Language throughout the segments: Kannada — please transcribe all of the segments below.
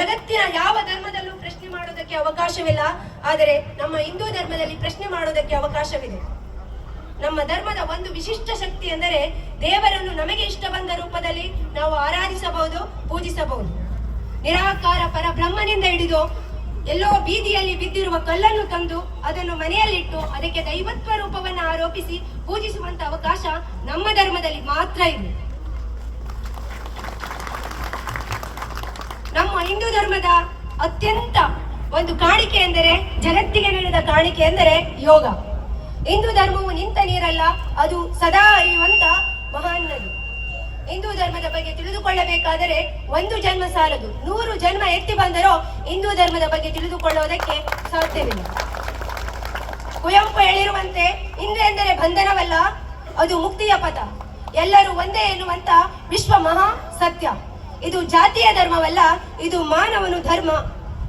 ಜಗತ್ತಿನ ಯಾವ ಧರ್ಮದಲ್ಲೂ ಪ್ರಶ್ನೆ ಮಾಡೋದಕ್ಕೆ ಅವಕಾಶವಿಲ್ಲ. ಆದರೆ ನಮ್ಮ ಹಿಂದೂ ಧರ್ಮದಲ್ಲಿ ಪ್ರಶ್ನೆ ಮಾಡೋದಕ್ಕೆ ಅವಕಾಶವಿದೆ. ನಮ್ಮ ಧರ್ಮದ ಒಂದು ವಿಶಿಷ್ಟ ಶಕ್ತಿ ಎಂದರೆ ದೇವರನ್ನು ನಮಗೆ ಇಷ್ಟ ಬಂದ ರೂಪದಲ್ಲಿ ನಾವು ಆರಾಧಿಸಬಹುದು, ಪೂಜಿಸಬಹುದು. ನಿರಾಕಾರ ಪರಬ್ರಹ್ಮನಿಂದ ಹಿಡಿದು ಎಲ್ಲೋ ಬೀದಿಯಲ್ಲಿ ಬಿದ್ದಿರುವ ಕಲ್ಲನ್ನು ತಂದು ಅದನ್ನು ಮನೆಯಲ್ಲಿಟ್ಟು ಅದಕ್ಕೆ ದೈವತ್ವ ರೂಪವನ್ನು ಆರೋಪಿಸಿ ಪೂಜಿಸುವಂತ ಅವಕಾಶ ನಮ್ಮ ಧರ್ಮದಲ್ಲಿ ಮಾತ್ರ ಇದೆ. ನಮ್ಮ ಹಿಂದೂ ಧರ್ಮದ ಅತ್ಯಂತ ಒಂದು ಕಾಣಿಕೆ ಎಂದರೆ, ಜಗತ್ತಿಗೆ ನೀಡಿದ ಕಾಣಿಕೆ ಎಂದರೆ ಯೋಗ. ಹಿಂದೂ ಧರ್ಮವು ನಿಂತ ನೀರಲ್ಲ, ಅದು ಸದಾ ಹರಿಯುವಂತ ಮಹಾನ್ ನದಿ. ಹಿಂದೂ ಧರ್ಮದ ಬಗ್ಗೆ ತಿಳಿದುಕೊಳ್ಳಬೇಕಾದರೆ ಒಂದು ಜನ್ಮ ಸಾಲದು, 100 ಜನ್ಮ ಎತ್ತಿ ಬಂದರೂ ಹಿಂದೂ ಧರ್ಮದ ಬಗ್ಗೆ ತಿಳಿದುಕೊಳ್ಳುವುದಕ್ಕೆ ಸಾಧ್ಯವಿಲ್ಲ. ಕುವೆಂಪು ಹೇಳಿರುವಂತೆ ಹಿಂದೂ ಎಂದರೆ ಬಂಧನವಲ್ಲ, ಅದು ಮುಕ್ತಿಯ ಪಥ, ಎಲ್ಲರೂ ಒಂದೇ ಎನ್ನುವಂತ ವಿಶ್ವ ಮಹಾ ಸತ್ಯ. ಇದು ಜಾತಿಯ ಧರ್ಮವಲ್ಲ, ಇದು ಮಾನವನು ಧರ್ಮ.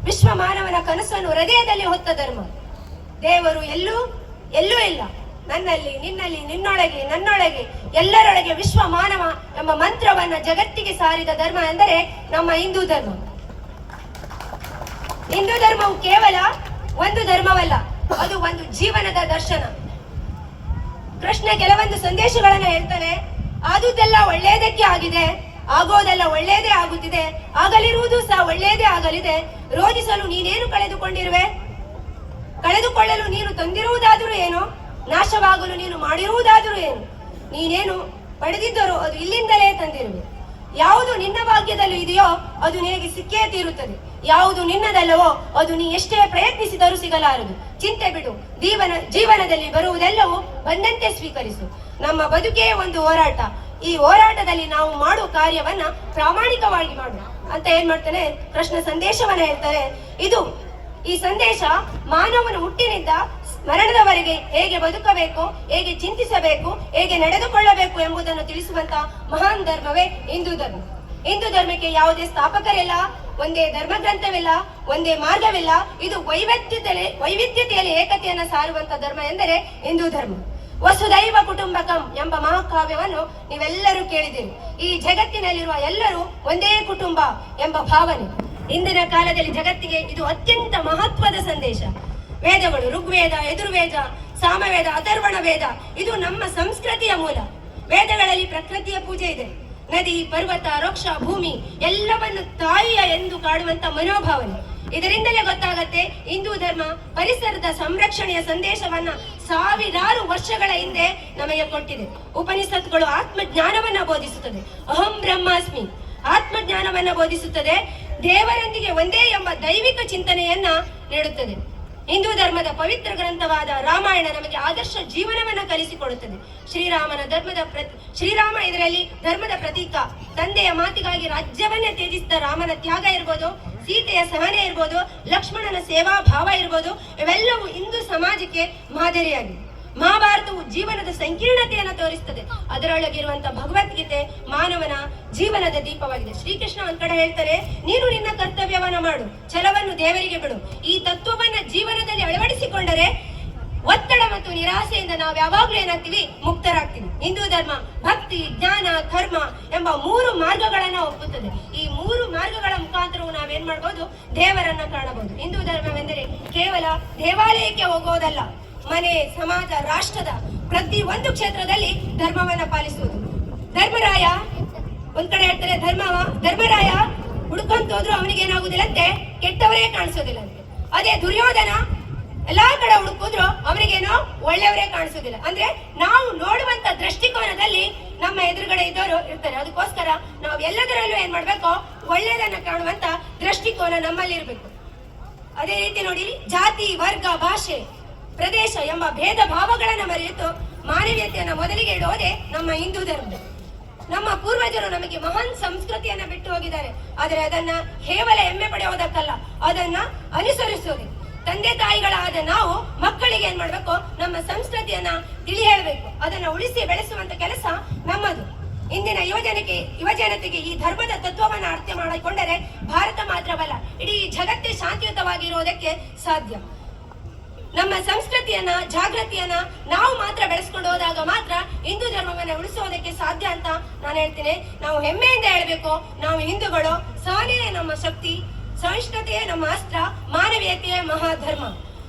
ವಿಶ್ವ ಮಾನವನ ಕನಸನ್ನು ಹೃದಯದಲ್ಲಿ ಹೊತ್ತ ಧರ್ಮ. ದೇವರು ಎಲ್ಲೂ ಇಲ್ಲ, ನನ್ನಲ್ಲಿ, ನಿನ್ನಲ್ಲಿ, ನಿನ್ನೊಳಗೆ, ನನ್ನೊಳಗೆ, ಎಲ್ಲರೊಳಗೆ ವಿಶ್ವ ಮಾನವ ಎಂಬ ಮಂತ್ರವನ್ನ ಜಗತ್ತಿಗೆ ಸಾರಿದ ಧರ್ಮ ಎಂದರೆ ನಮ್ಮ ಹಿಂದೂ ಧರ್ಮ. ಹಿಂದೂ ಧರ್ಮವು ಕೇವಲ ಒಂದು ಧರ್ಮವಲ್ಲ, ಅದು ಒಂದು ಜೀವನದ ದರ್ಶನ. ಕೃಷ್ಣ ಕೆಲವೊಂದು ಸಂದೇಶಗಳನ್ನ ಹೇಳ್ತಾನೆ. ಆದುದೆಲ್ಲ ಒಳ್ಳೆಯದಕ್ಕೆ ಆಗಿದೆ, ಆಗೋದೆಲ್ಲ ಒಳ್ಳೆಯದೇ ಆಗುತ್ತಿದೆ, ಆಗಲಿರುವುದು ಸಹ ಒಳ್ಳೆಯದೇ ಆಗಲಿದೆ. ರೋಧಿಸಲು ನೀನೇನು ಕಳೆದುಕೊಂಡಿರುವೆ? ಕಳೆದುಕೊಳ್ಳಲು ನೀನು ತಂದಿರುವುದಾದರೂ ಏನು? ನಾಶವಾಗಲು ನೀನು ಮಾಡಿರುವುದಾದರೂ ಏನು? ನೀನೇನು ಪಡೆದಿದ್ದರೂ ಅದು ಇಲ್ಲಿಂದಲೇ ತಂದಿರುವೆ. ಯಾವುದು ನಿನ್ನ ಭಾಗ್ಯದಲ್ಲಿ ಇದೆಯೋ ಅದು ನಿನಗೆ ಸಿಕ್ಕೇ ತೀರುತ್ತದೆ. ಯಾವುದು ನಿನ್ನದಲ್ಲವೋ ಅದು ನೀ ಎಷ್ಟೇ ಪ್ರಯತ್ನಿಸಿದರೂ ಸಿಗಲಾರದು. ಚಿಂತೆ ಬಿಡು, ಜೀವನದಲ್ಲಿ ಬರುವುದೆಲ್ಲವೂ ಬಂದಂತೆ ಸ್ವೀಕರಿಸು. ನಮ್ಮ ಬದುಕೇ ಒಂದು ಹೋರಾಟ. ಈ ಹೋರಾಟದಲ್ಲಿ ನಾವು ಮಾಡುವ ಕಾರ್ಯವನ್ನ ಪ್ರಾಮಾಣಿಕವಾಗಿ ಮಾಡು ಅಂತ ಏನ್ ಮಾಡ್ತಾನೆ ಕೃಷ್ಣ ಸಂದೇಶವನ್ನ ಹೇಳ್ತಾರೆ. ಈ ಸಂದೇಶ ಮಾನವನ ಹುಟ್ಟಿನಿಂದ ಮರಣದವರೆಗೆ ಹೇಗೆ ಬದುಕಬೇಕು, ಹೇಗೆ ಚಿಂತಿಸಬೇಕು, ಹೇಗೆ ನಡೆದುಕೊಳ್ಳಬೇಕು ಎಂಬುದನ್ನು ತಿಳಿಸುವಂತ ಮಹಾನ್ ಧರ್ಮವೇ ಹಿಂದೂ ಧರ್ಮ. ಹಿಂದೂ ಧರ್ಮಕ್ಕೆ ಯಾವುದೇ ಸ್ಥಾಪಕರಿಲ್ಲ, ಒಂದೇ ಧರ್ಮ ಗ್ರಂಥವಿಲ್ಲ, ಒಂದೇ ಮಾರ್ಗವಿಲ್ಲ. ಇದು ವೈವಿಧ್ಯತೆಯಲ್ಲಿ ಏಕತೆಯನ್ನು ಸಾರುವಂತ ಧರ್ಮ ಎಂದರೆ ಹಿಂದೂ ಧರ್ಮ. ವಸುದೈವ ಕುಟುಂಬಕಂ ಎಂಬ ಮಹಾಕಾವ್ಯವನ್ನು ನೀವೆಲ್ಲರೂ ಕೇಳಿದಿರಿ. ಈ ಜಗತ್ತಿನಲ್ಲಿರುವ ಎಲ್ಲರೂ ಒಂದೇ ಕುಟುಂಬ ಎಂಬ ಭಾವನೆ. ಇಂದಿನ ಕಾಲದಲ್ಲಿ ಜಗತ್ತಿಗೆ ಇದು ಅತ್ಯಂತ ಮಹತ್ವದ ಸಂದೇಶ. ವೇದಗಳು, ಋಗ್ವೇದ, ಯಜುರ್ವೇದ, ಸಾಮವೇದ, ಅಥರ್ವಣ ವೇದ, ಇದು ನಮ್ಮ ಸಂಸ್ಕೃತಿಯ ಮೂಲ. ವೇದಗಳಲ್ಲಿ ಪ್ರಕೃತಿಯ ಪೂಜೆ ಇದೆ. ನದಿ, ಪರ್ವತ, ವೃಕ್ಷ, ಭೂಮಿ ಎಲ್ಲವನ್ನು ತಾಯಿಯ ಎಂದು ಕಾಡುವಂತ ಮನೋಭಾವನೆ. ಇದರಿಂದಲೇ ಗೊತ್ತಾಗತ್ತೆ ಹಿಂದೂ ಧರ್ಮ ಪರಿಸರದ ಸಂರಕ್ಷಣೆಯ ಸಂದೇಶವನ್ನ ಸಾವಿರಾರು ವರ್ಷಗಳ ಹಿಂದೆ ನಮಗೆ ಕೊಟ್ಟಿದೆ. ಉಪನಿಷತ್ತುಗಳು ಆತ್ಮಜ್ಞಾನವನ್ನ ಬೋಧಿಸುತ್ತದೆ. ಅಹಂ ಬ್ರಹ್ಮಾಸ್ಮಿ ಆತ್ಮಜ್ಞಾನವನ್ನ ಬೋಧಿಸುತ್ತದೆ. ದೇವರೊಂದಿಗೆ ಒಂದೇ ಎಂಬ ದೈವಿಕ ಚಿಂತನೆಯನ್ನ ನೀಡುತ್ತದೆ. ಹಿಂದೂ ಧರ್ಮದ ಪವಿತ್ರ ಗ್ರಂಥವಾದ ರಾಮಾಯಣ ನಮಗೆ ಆದರ್ಶ ಜೀವನವನ್ನ ಕಲಿಸಿಕೊಡುತ್ತದೆ. ಶ್ರೀರಾಮ ಇದರಲ್ಲಿ ಧರ್ಮದ ಪ್ರತೀಕ. ತಂದೆಯ ಮಾತಿಗಾಗಿ ರಾಜ್ಯವನ್ನೇ ತ್ಯಜಿಸಿದ ರಾಮನ ತ್ಯಾಗ ಇರ್ಬೋದು, ಸೀತೆಯ ಸಹನೆ ಇರ್ಬೋದು, ಲಕ್ಷ್ಮಣನ ಸೇವಾ ಭಾವ ಇರ್ಬೋದು, ಇವೆಲ್ಲವೂ ಹಿಂದೂ ಸಮಾಜಕ್ಕೆ ಮಾದರಿಯಾಗಿದೆ. ಮಹಾಭಾರತವು ಜೀವನದ ಸಂಕೀರ್ಣತೆಯನ್ನು ತೋರಿಸುತ್ತದೆ. ಅದರೊಳಗಿರುವಂತಹ ಭಗವದ್ಗೀತೆ ಮಾನವನ ಜೀವನದ ದೀಪವಾಗಿದೆ. ಶ್ರೀಕೃಷ್ಣ ಒಂದ್ ಕಡೆ ಹೇಳ್ತಾರೆ, ನೀನು ನಿನ್ನ ಕರ್ತವ್ಯವನ್ನ ಮಾಡು, ಛಲವನ್ನು ದೇವರಿಗೆ ಬಿಡು. ಈ ತತ್ವವನ್ನ ಜೀವನದಲ್ಲಿ ಅಳವಡಿಸಿಕೊಂಡರೆ ಒತ್ತಡ ಮತ್ತು ನಿರಾಸೆಯಿಂದ ನಾವು ಯಾವಾಗ್ಲೂ ಏನಾಗ್ತೀವಿ, ಮುಕ್ತರಾಗ್ತೀವಿ. ಹಿಂದೂ ಧರ್ಮ ಭಕ್ತಿ, ಜ್ಞಾನ, ಧರ್ಮ ಎಂಬ 3 ಮಾರ್ಗಗಳನ್ನ ಒಪ್ಪುತ್ತದೆ. ಈ 3 ಮಾರ್ಗಗಳ ಮುಖಾಂತರವು ನಾವೇನ್ ಮಾಡಬಹುದು, ದೇವರನ್ನ ಕಾಣಬಹುದು. ಹಿಂದೂ ಧರ್ಮವೆಂದರೆ ಕೇವಲ ದೇವಾಲಯಕ್ಕೆ ಹೋಗೋದಲ್ಲ, ಮನೆ, ಸಮಾಜ, ರಾಷ್ಟ್ರದ ಪ್ರತಿ ಒಂದು ಕ್ಷೇತ್ರದಲ್ಲಿ ಧರ್ಮವನ್ನ ಪಾಲಿಸುವುದು. ಧರ್ಮರಾಯ ಒಂದ್ ಕಡೆ ಹೇಳ್ತಾರೆ, ಧರ್ಮರಾಯ ಹುಡ್ಕೊಂತ ಹೋದ್ರು ಅವನಿಗೆ ಏನಾಗುದಿಲ್ಲಂತೆ, ಕೆಟ್ಟವರೇ ಕಾಣಿಸೋದಿಲ್ಲಂತೆ. ಅದೇ ದುರ್ಯೋಧನ ಎಲ್ಲಾ ಕಡೆ ಹುಡುಕಿದ್ರು ಅವನಿಗೇನೋ ಒಳ್ಳೆಯವರೇ ಕಾಣಿಸೋದಿಲ್ಲ. ಅಂದ್ರೆ ನಾವು ನೋಡುವಂತ ದೃಷ್ಟಿಕೋನದಲ್ಲಿ ನಮ್ಮ ಎದುರುಗಡೆ ಇದ್ದವರು ಇರ್ತಾರೆ. ಅದಕ್ಕೋಸ್ಕರ ನಾವು ಎಲ್ಲದರಲ್ಲೂ ಏನ್ ಮಾಡ್ಬೇಕು, ಒಳ್ಳೆಯದನ್ನ ಕಾಣುವಂತ ದೃಷ್ಟಿಕೋನ ನಮ್ಮಲ್ಲಿ ಇರ್ಬೇಕು. ಅದೇ ರೀತಿ ನೋಡಿ, ಜಾತಿ, ವರ್ಗ, ಭಾಷೆ, ಪ್ರದೇಶ ಎಂಬ ಭೇದ ಭಾವಗಳನ್ನ ಮರೆತು ಮಾನವೀಯತೆಯನ್ನ ಮೊದಲಿಗೆ ಇಡೋದೇ ನಮ್ಮ ಹಿಂದೂ ಧರ್ಮ. ನಮ್ಮ ಪೂರ್ವಜರು ನಮಗೆ ಮಹಾನ್ ಸಂಸ್ಕೃತಿಯನ್ನ ಬಿಟ್ಟು ಹೋಗಿದ್ದಾರೆ. ಆದರೆ ಅದನ್ನ ಕೇವಲ ಹೆಮ್ಮೆ ಪಡೆಯೋದಕ್ಕಲ್ಲ, ಅದನ್ನ ಅನುಸರಿಸೋದು. ತಂದೆ ತಾಯಿಗಳಾದ ನಾವು ಮಕ್ಕಳಿಗೆ ಏನ್ ಮಾಡ್ಬೇಕು, ನಮ್ಮ ಸಂಸ್ಕೃತಿಯನ್ನ ತಿಳಿ ಹೇಳಬೇಕು, ಅದನ್ನ ಉಳಿಸಿ ಬೆಳೆಸುವಂತ ಕೆಲಸ ನಮ್ಮದು. ಇಂದಿನ ಯುವಜನತೆಗೆ ಈ ಧರ್ಮದ ತತ್ವವನ್ನ ಅರ್ಥ ಮಾಡಿಕೊಂಡರೆ ಭಾರತ ಮಾತ್ರವಲ್ಲ, ಇಡೀ ಜಗತ್ತೇ ಶಾಂತಿಯುತವಾಗಿರುವುದಕ್ಕೆ ಸಾಧ್ಯ. ನಮ್ಮ ಸಂಸ್ಕೃತಿಯನ್ನ, ಜಾಗೃತಿಯನ್ನ ನಾವು ಮಾತ್ರ ಬೆಳೆಸ್ಕೊಂಡು ಹೋದಾಗ ಮಾತ್ರ ಹಿಂದೂ ಧರ್ಮವನ್ನ ಉಳಿಸೋದಕ್ಕೆ ಸಾಧ್ಯ ಅಂತ ನಾನು ಹೇಳ್ತೀನಿ. ನಾವು ಹೆಮ್ಮೆಯಿಂದ ಹೇಳ್ಬೇಕು, ನಾವು ಹಿಂದೂಗಳು, ಸಹನೆಯೇ ನಮ್ಮ ಶಕ್ತಿ, ಸಹಿಷ್ಣುತೆಯೇ ನಮ್ಮ ಅಸ್ತ್ರ, ಮಾನವೀಯತೆಯೇ ಮಹಾಧರ್ಮ.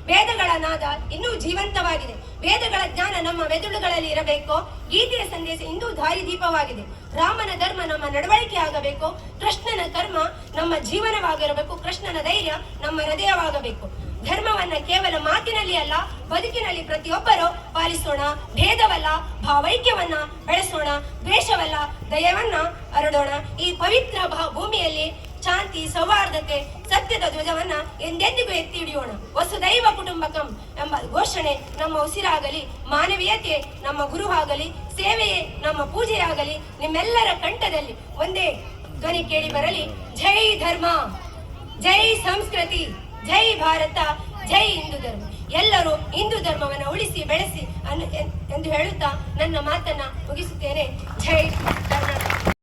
ವೇದಗಳ ನಾದ ಇನ್ನೂ ಜೀವಂತವಾಗಿದೆ. ವೇದಗಳ ಜ್ಞಾನ ನಮ್ಮ ಮೆದುಳುಗಳಲ್ಲಿ ಇರಬೇಕು. ಗೀತೆಯ ಸಂದೇಶ ಇಂದು ದಾರಿದೀಪವಾಗಿದೆ. ರಾಮನ ಧರ್ಮ ನಮ್ಮ ನಡವಳಿಕೆ ಆಗಬೇಕು. ಕೃಷ್ಣನ ಕರ್ಮ ನಮ್ಮ ಜೀವನವಾಗಿರಬೇಕು. ಕೃಷ್ಣನ ಧೈರ್ಯ ನಮ್ಮ ಹೃದಯವಾಗಬೇಕು. ಧರ್ಮವನ್ನ ಕೇವಲ ಮಾತಿನಲ್ಲಿ ಅಲ್ಲ, ಬದುಕಿನಲ್ಲಿ ಪ್ರತಿಯೊಬ್ಬರು ಪಾಲಿಸೋಣ. ಭೇದವಲ್ಲ, ಭಾವೈಕ್ಯವನ್ನ ಬೆಳೆಸೋಣ. ದ್ವೇಷವಲ್ಲ, ದಯವನ್ನ ಹರಡೋಣ. ಈ ಪವಿತ್ರ ಭೂಮಿಯಲ್ಲಿ ಶಾಂತಿ, ಸೌಹಾರ್ದತೆ, ಸತ್ಯದ ಧ್ವಜವನ್ನ ಎಂದೆಂದಿಗೂ ಎತ್ತಿ ಹಿಡಿಯೋಣ. ವಸುದೈವ ಕುಟುಂಬಕಂ ಎಂಬ ಘೋಷಣೆ ನಮ್ಮ ಉಸಿರಾಗಲಿ. ಮಾನವೀಯತೆ ನಮ್ಮ ಗುರುವಾಗಲಿ. ಸೇವೆಯೇ ನಮ್ಮ ಪೂಜೆಯಾಗಲಿ. ನಿಮ್ಮೆಲ್ಲರ ಕಂಠದಲ್ಲಿ ಒಂದೇ ಧ್ವನಿ ಕೇಳಿ ಬರಲಿ. ಜೈ ಧರ್ಮ, ಜೈ ಸಂಸ್ಕೃತಿ, ಜೈ ಭಾರತ, ಜೈ ಹಿಂದೂ ಧರ್ಮ. ಎಲ್ಲರೂ ಹಿಂದೂ ಧರ್ಮವನ್ನು ಉಳಿಸಿ ಬೆಳೆಸಿ ಎಂದು ಹೇಳುತ್ತಾ ನನ್ನ ಮಾತನ್ನ ಮುಗಿಸುತ್ತೇನೆ. ಜೈ ಕರ್ನಾಟಕ.